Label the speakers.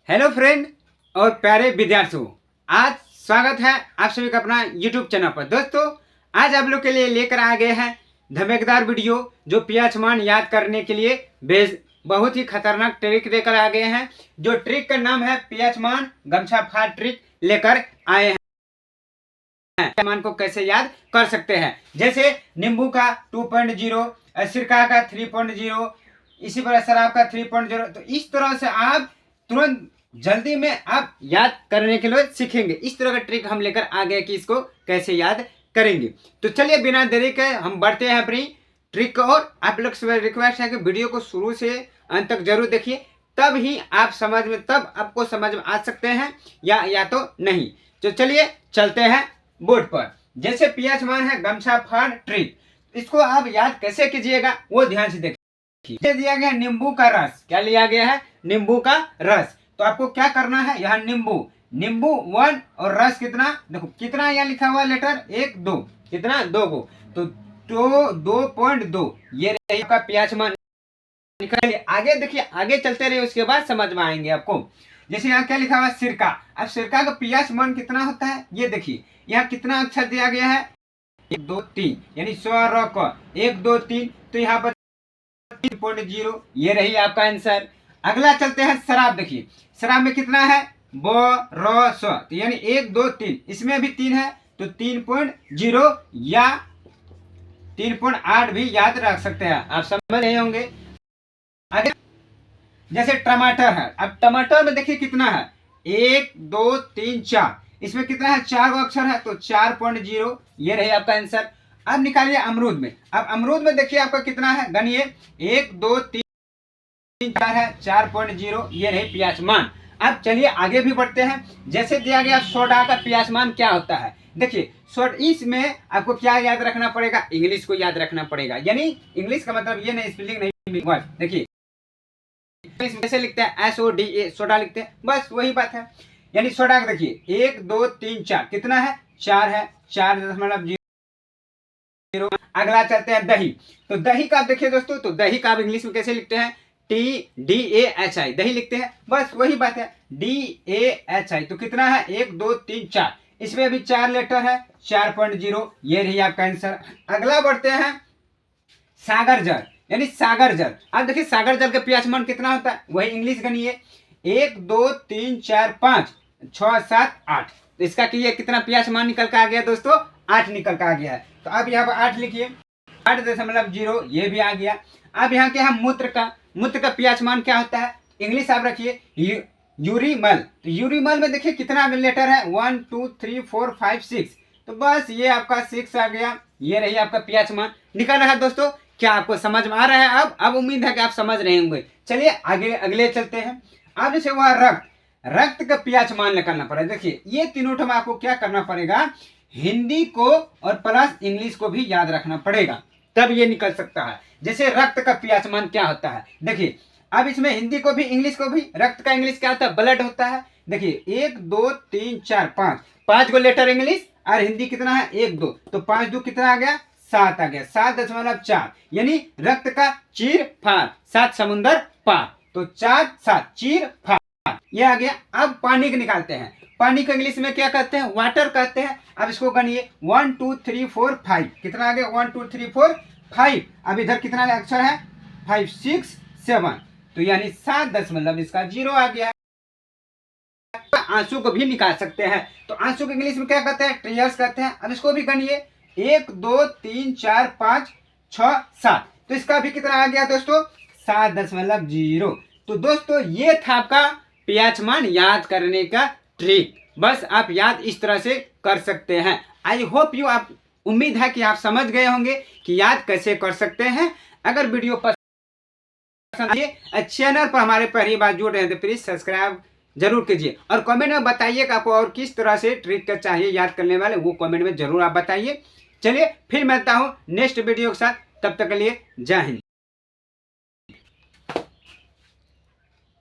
Speaker 1: Hello friend और प्यारे विद्यार्थियों, आज स्वागत है आप सभी का अपना यूट्यूब चैनल पर। दोस्तों, आज आप लोग के लिए लेकर आ गए हैं धमाकेदार वीडियो जो पीएच मान याद करने के लिए बहुत ही खतरनाक ट्रिक लेकर आ गए हैं। जो ट्रिक का नाम है पीएच मान गमछा फाड़ ट्रिक लेकर आए हैं। मान को कैसे याद कर सकते हैं, जैसे नींबू का 2.0, सिरका का 3.0, इसी तरह शराब का 3.0। तो इस तरह से आप तुरंत जल्दी में आप याद करने के लिए सीखेंगे। इस तरह का ट्रिक हम लेकर आ गए कि इसको कैसे याद करेंगे। तो चलिए बिना देरी के हम बढ़ते हैं अपनी ट्रिक को। और आप लोग से रिक्वेस्ट है कि वीडियो को शुरू से अंत तक जरूर देखिए, तब ही आप तब आपको समझ में आ सकते हैं या तो नहीं। तो चलिए चलते हैं बोर्ड पर। जैसे पीएच मान है गमछा फाड़ ट्रिक, इसको आप याद कैसे कीजिएगा वो ध्यान से देखिए। दिया गया नींबू का रस, क्या लिया गया है? नींबू का रस। तो आपको क्या करना है, यहाँ नींबू 1 और रस कितना, देखो कितना यहाँ लिखा हुआ लेटर 1 2, कितना 2 को, तो 2.2 ये आपका पीएच मान निकालिए। आगे देखिए, आगे चलते रहिए, उसके बाद समझ में आएंगे आपको। जैसे यहाँ क्या लिखा हुआ सिरका। अब सिरका का पीएच मान कितना होता है ये देखिए, यहाँ कितना अक्षर दिया गया है 1 2 3, यानी स्वर क 1 2 3, तो यहाँ पर 3.0 ये रही आपका आंसर। अगला चलते हैं शराब। देखिए शराब में कितना है ब र स, तो यानी 1 2 3, इसमें भी 3 है तो 3.0 या 3.8 भी याद रख सकते हैं, आप समझ रहे होंगे। आगे जैसे टमाटर है। अब टमाटर में देखिए कितना है 1 2 3 4, इसमें कितना है 4 गो अक्षर है तो 4.0 ये रही आपका आंसर। अब निकालिए अमरूद में। अब अमरूद में देखिए आपका कितना है, गनिए 1 2 3 4 है 4.0 ये रही पीएच मान। अब चलिए आगे भी बढ़ते हैं। जैसे दिया गया सोडा का पीएच मान क्या होता है, देखिए इसमें आपको क्या याद रखना पड़ेगा, इंग्लिश को याद रखना पड़ेगा। यानी इंग्लिश का मतलब ये नहीं स्पेलिंग नहीं, देखिए कैसे लिखते हैं SODA, सोडा लिखते हैं, बस वही बात है। यानी सोडा का देखिए 1 2 3 4, कितना है 4 है 4.0। अगला चलते हैं दही। तो दही का आप देखिए दोस्तों, तो दही का आप इंग्लिश में कैसे लिखते हैं DAHI, दही लिखते हैं, बस वही बात है DAHI। तो कितना है 1 2 3 4, इसमें भी 4 लेटर है 4.0 ये रही आपका आंसर। अगला बढ़ते हैं सागर जल, यानी सागर जल। अब देखिए सागर जल का पीएच मान कितना होता है, वही इंग्लिश गनिए 1 2 3 4 5 6 7 8। तो इसका ये कितना पीएच मान निकल कर आ गया दोस्तों, 8 निकल कर आ गया है। तो अब यहाँ पर 8 लिखिए, 8.0 ये भी आ गया। अब यहाँ के हम मूत्र का पीएच मान क्या होता है, इंग्लिश आप रखिए यूरिमल। तो यूरिमल में देखिए कितना लेटर है 1 2 3 4 5 6, तो बस ये आपका 6 आ गया, ये रही आपका पीएच मान निकल रहा है। दोस्तों क्या आपको समझ में आ रहा है? अब उम्मीद है कि आप समझ रहे होंगे। चलिए आगे अगले चलते हैं। अब जैसे हुआ रक्त का पीएच मान निकालना पड़ेगा। देखिए ये तीनों में आपको क्या करना पड़ेगा, हिंदी को और प्लस इंग्लिश को भी याद रखना पड़ेगा, तब ये निकल सकता है। जैसे रक्त का पीएच मान क्या होता है, देखिए अब इसमें हिंदी को भी इंग्लिश को भी, रक्त का इंग्लिश क्या होता है ब्लड होता है। देखिए 1 2 3 4 5 गो लेटर इंग्लिश और हिंदी कितना है 1 2, तो 5 2 कितना आ गया 7 आ गया, 7.4, यानी रक्त का चीर फाड़ 7 समुंदर पार, तो 4 7 चीर फाड़ ये आ गया। अब पानी को निकालते हैं। पानी को इंग्लिश में क्या कहते हैं, वाटर कहते हैं। अब इसको गनिए 1 2 3 4 5, कितना आ गया 1 2 3 4 5। अब इधर कितना अक्षर है 5 6 7, तो यानी 7.0 आ गया। आंसू को भी निकाल सकते हैं। तो आंसू को इंग्लिश में क्या कहते हैं, टीयर्स कहते हैं। अब इसको भी गनिए 1 2 3 4 5 6 7, तो इसका भी कितना आ गया दोस्तों 7.0। तो दोस्तों ये था आपका पीएच मान याद करने का ट्रिक। बस आप याद इस तरह से कर सकते हैं। आई होप यू, आप उम्मीद है कि आप समझ गए होंगे कि याद कैसे कर सकते हैं। अगर वीडियो पसंद आए, चैनल पर हमारे पहली बार जुड़ रहे हैं तो प्लीज सब्सक्राइब जरूर कीजिए और कमेंट में बताइए कि आपको और किस तरह से ट्रिक चाहिए याद करने वाले, वो कमेंट में जरूर आप बताइए। चलिए फिर मिलता हूँ नेक्स्ट वीडियो के साथ, तब तक के लिए जय हिंद।